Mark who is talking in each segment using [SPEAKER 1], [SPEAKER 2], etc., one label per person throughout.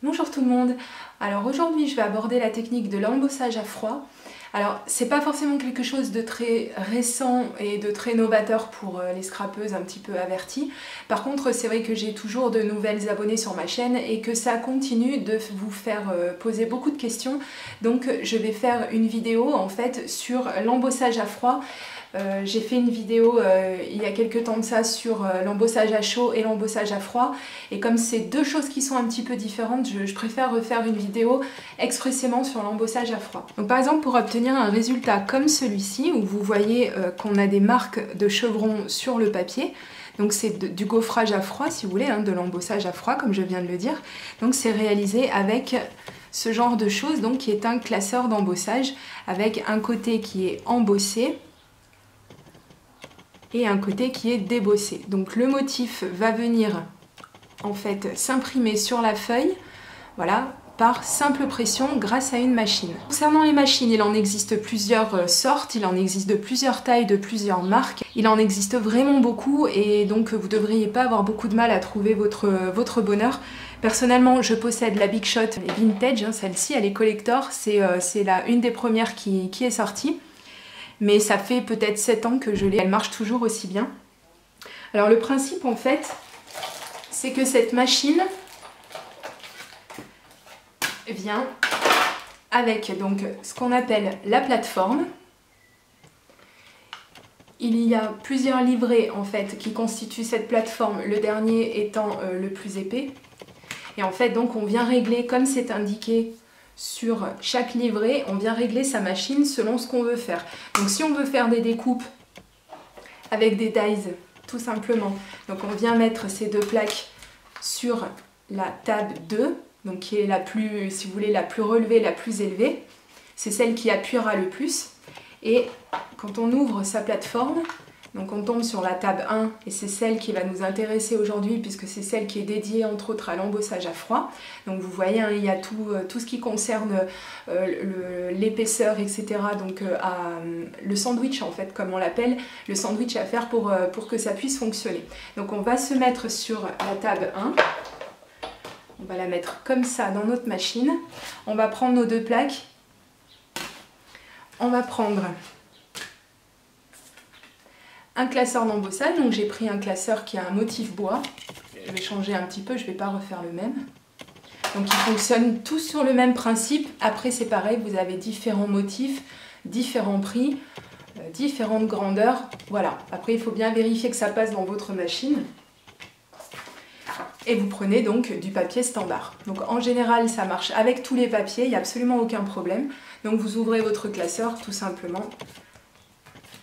[SPEAKER 1] Bonjour tout le monde. Alors aujourd'hui je vais aborder la technique de l'embossage à froid. Alors c'est pas forcément quelque chose de très récent et de très novateur pour les scrapeuses un petit peu averties. Par contre c'est vrai que j'ai toujours de nouvelles abonnées sur ma chaîne et que ça continue de vous faire poser beaucoup de questions. Donc je vais faire une vidéo en fait sur l'embossage à froid. J'ai fait une vidéo il y a quelques temps de ça sur l'embossage à chaud et l'embossage à froid, et comme c'est deux choses qui sont un petit peu différentes, je préfère refaire une vidéo expressément sur l'embossage à froid. Donc par exemple, pour obtenir un résultat comme celui-ci où vous voyez qu'on a des marques de chevrons sur le papier, donc c'est du gaufrage à froid si vous voulez, hein, de l'embossage à froid comme je viens de le dire. Donc c'est réalisé avec ce genre de choses, donc qui est un classeur d'embossage avec un côté qui est embossé et un côté qui est débossé. Donc le motif va venir en fait s'imprimer sur la feuille, voilà, par simple pression grâce à une machine. Concernant les machines, il en existe plusieurs sortes, il en existe de plusieurs tailles, de plusieurs marques. Il en existe vraiment beaucoup et donc vous ne devriez pas avoir beaucoup de mal à trouver votre bonheur. Personnellement, je possède la Big Shot Vintage, hein, celle-ci elle est collector, c'est une des premières qui est sortie. Mais ça fait peut-être 7 ans que je l'ai, elle marche toujours aussi bien. Alors le principe en fait, c'est que cette machine vient avec donc ce qu'on appelle la plateforme. Il y a plusieurs livrets en fait qui constituent cette plateforme, le dernier étant le plus épais. Et en fait donc on vient régler, comme c'est indiqué sur chaque livret, on vient régler sa machine selon ce qu'on veut faire. Donc si on veut faire des découpes avec des dies, tout simplement, donc on vient mettre ces deux plaques sur la table 2, donc qui est la plus, si vous voulez, la plus relevée, la plus élevée. C'est celle qui appuiera le plus. Et quand on ouvre sa plateforme, donc on tombe sur la table 1 et c'est celle qui va nous intéresser aujourd'hui puisque c'est celle qui est dédiée entre autres à l'embossage à froid. Donc vous voyez, hein, il y a tout ce qui concerne l'épaisseur, etc. Donc le sandwich en fait, comme on l'appelle, le sandwich à faire pour que ça puisse fonctionner. Donc on va se mettre sur la table 1. On va la mettre comme ça dans notre machine. On va prendre nos deux plaques. On va prendre un classeur d'embossage, donc j'ai pris un classeur qui a un motif bois. Je vais changer un petit peu, je ne vais pas refaire le même. Donc ils fonctionnent tous sur le même principe. Après c'est pareil, vous avez différents motifs, différents prix, différentes grandeurs. Voilà, après il faut bien vérifier que ça passe dans votre machine. Et vous prenez donc du papier standard. Donc en général ça marche avec tous les papiers, il n'y a absolument aucun problème. Donc vous ouvrez votre classeur tout simplement.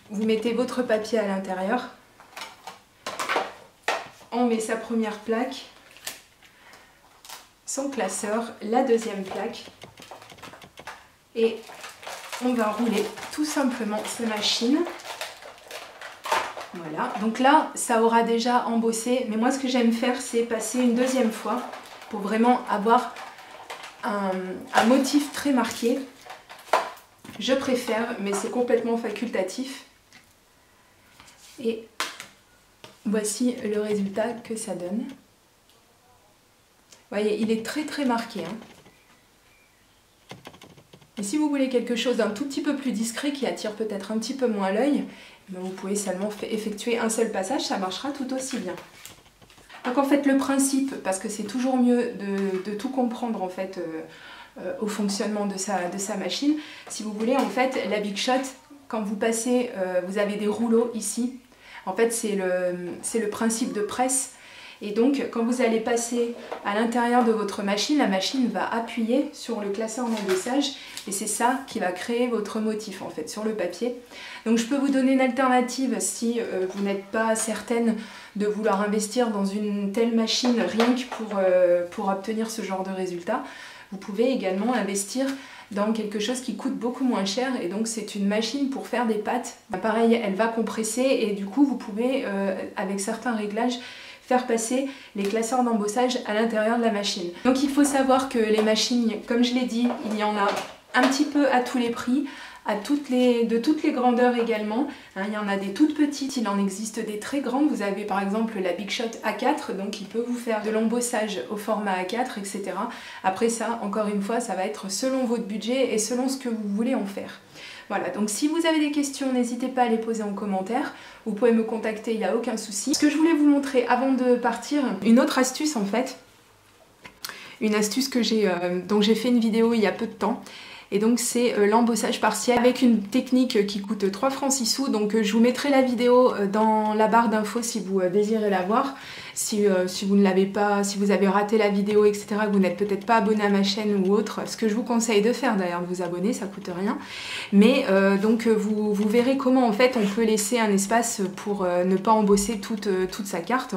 [SPEAKER 1] Vous mettez votre papier à l'intérieur, on met sa première plaque, son classeur, la deuxième plaque, et on va rouler tout simplement sa machine. Voilà, donc là ça aura déjà embossé, mais moi ce que j'aime faire c'est passer une deuxième fois pour vraiment avoir un motif très marqué. Je préfère, mais c'est complètement facultatif. Et voici le résultat que ça donne. Vous voyez, il est très très marqué, hein. Et si vous voulez quelque chose d'un tout petit peu plus discret, qui attire peut-être un petit peu moins l'œil, vous pouvez seulement effectuer un seul passage, ça marchera tout aussi bien. Donc en fait le principe, parce que c'est toujours mieux de tout comprendre en fait au fonctionnement de sa machine, si vous voulez en fait la Big Shot, quand vous passez, vous avez des rouleaux ici. En fait, c'est le principe de presse. Et donc, quand vous allez passer à l'intérieur de votre machine, la machine va appuyer sur le classeur d'embossage et c'est ça qui va créer votre motif en fait sur le papier. Donc, je peux vous donner une alternative si vous n'êtes pas certaine de vouloir investir dans une telle machine rien que pour obtenir ce genre de résultat. Vous pouvez également investir dans quelque chose qui coûte beaucoup moins cher, et donc c'est une machine pour faire des pâtes. Pareil, elle va compresser et du coup vous pouvez avec certains réglages faire passer les classeurs d'embossage à l'intérieur de la machine. Donc il faut savoir que les machines, comme je l'ai dit, il y en a un petit peu à tous les prix, de toutes les grandeurs également. Hein, il y en a des toutes petites, il en existe des très grandes. Vous avez par exemple la Big Shot A4, donc il peut vous faire de l'embossage au format A4, etc. Après ça, encore une fois, ça va être selon votre budget et selon ce que vous voulez en faire. Voilà, donc si vous avez des questions, n'hésitez pas à les poser en commentaire. Vous pouvez me contacter, il n'y a aucun souci. Ce que je voulais vous montrer avant de partir, une autre astuce en fait. Une astuce que dont j'ai fait une vidéo il y a peu de temps. Et donc c'est l'embossage partiel avec une technique qui coûte 3 francs 6 sous. Donc je vous mettrai la vidéo dans la barre d'infos si vous désirez la voir. Si vous ne l'avez pas, si vous avez raté la vidéo, etc., que vous n'êtes peut-être pas abonné à ma chaîne ou autre, ce que je vous conseille de faire d'ailleurs, de vous abonner, ça coûte rien. Mais donc vous verrez comment en fait on peut laisser un espace pour ne pas embosser toute sa carte.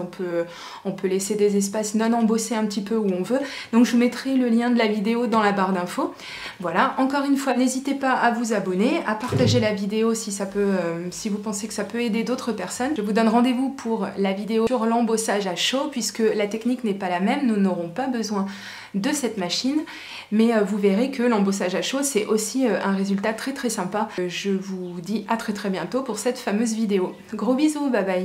[SPEAKER 1] On peut laisser des espaces non embossés un petit peu où on veut. Donc je vous mettrai le lien de la vidéo dans la barre d'infos. Voilà, encore une fois, n'hésitez pas à vous abonner, à partager la vidéo si vous pensez que ça peut aider d'autres personnes. Je vous donne rendez-vous pour la vidéo sur l'embossage à chaud, puisque la technique n'est pas la même, nous n'aurons pas besoin de cette machine, mais vous verrez que l'embossage à chaud c'est aussi un résultat très très sympa. Je vous dis à très très bientôt pour cette fameuse vidéo. Gros bisous, bye bye.